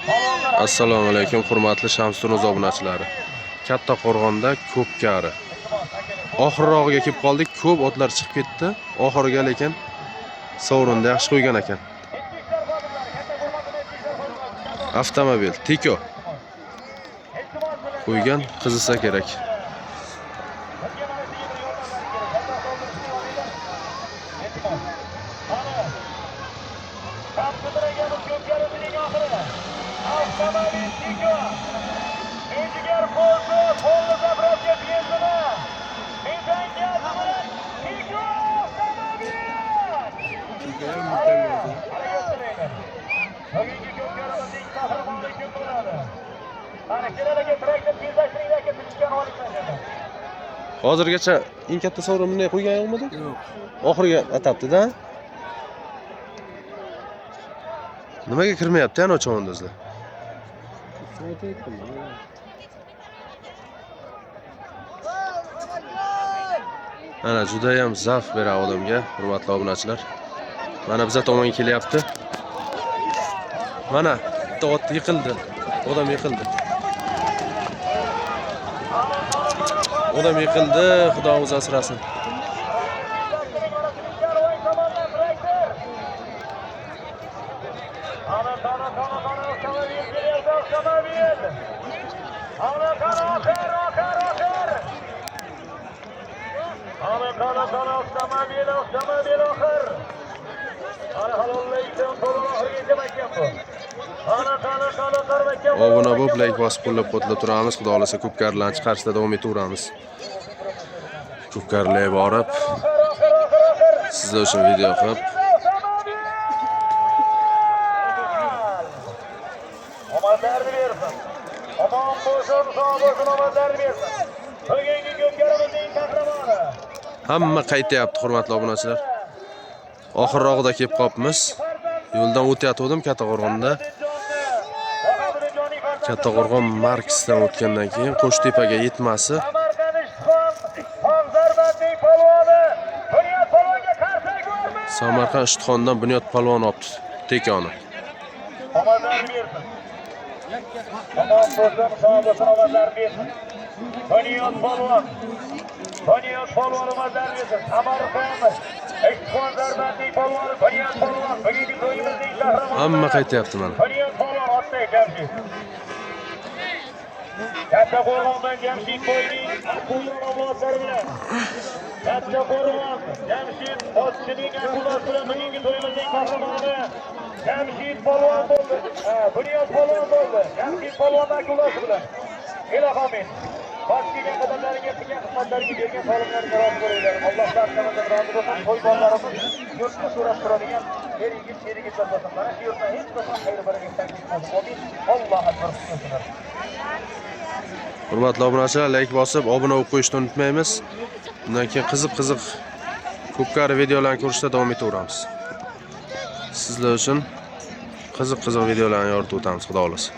Assalomu alaykum, hurmatli Shamsunuz obunachilari. Katta Qo'rg'onda ko'p kari. Oxirrog'iga kelib qoldik, ko'p otlar chiqib ketdi. Oxiriga lekin sovrinda yaxshi qo'ygan ekan. Avtomobil Tiko qo'ygan, qizisa kerak. Hozirgacha eng katta sovrin bunday qo'ygan yo'qmidi? Yo'q. Oxiriga atabdi-da. Nimaga kirmayapti ana chovandozlar? Ana juda ham zavq beradi odamga, hurmatli obunachilar. Mana biza tomonga kelyapti. Mana bitta ot yiqildi. Odam yiqildi. Odam yiqildi, Xudo o'zi asrasin. Obuna bo'lib, like bosib qo'llab-quvvatlab turamiz. Xudo xolasa ko'pkarlarni chiqarishda davom etaveramiz. Ko'pkarlarga borib, sizlar uchun video qilib hamma qaytyapti, hurmatli obunachilar. Oxirrog'ida kelib qolibmiz. Yo'ldan o'tayotgandim Katta Qo'rg'onda. Katta Qo'rg'on Marksdan o'tgandan keyin Qo'shtepaga yetmasi Samarqand Ishtixondan Bunyod polvon olibdi tekoni. Bunyod polvon omadlar bersin. Samarqand Ishtixon zarbatli polvoni Bunyod polvon bugungi to'yimizning qahramoni. Hamma qaytyapti mana. Bunyod polvon otda ekansiz. Katta Qo'rg'ondan Jamshid Boyning aqullar avlodlari bilan Katta Qo'rg'on Jamshid Otchining aqullari bilan bugungi to'yimizning qahramoni Jamshid polvon bo'ldi. Bunyod polvon bo'ldi. Jamshid polvonning aqullari bilan. Ilohim Başkigen kadınlarına yapılan hizmetlerine bergen sağlıklarına razı olurlar. Allah şartlarından razı olsun. Soybanlarımız yurtlu surat durabilen her ilgin şerigi çatlasın. Bana şu yurtuna hiç basan hayır bereketten gitmez. O bin Allah'a barıştırsınlar. Hurmatli obunachilar, like bosib, obuna bo'lib qo'yishni unutmaymiz. Bundan keyin qiziq ko'pkari videolarni ko'rishda davom etaveramiz. Sizlar uchun qiziq videolarni yoritib o'tamiz, xudo xolasa.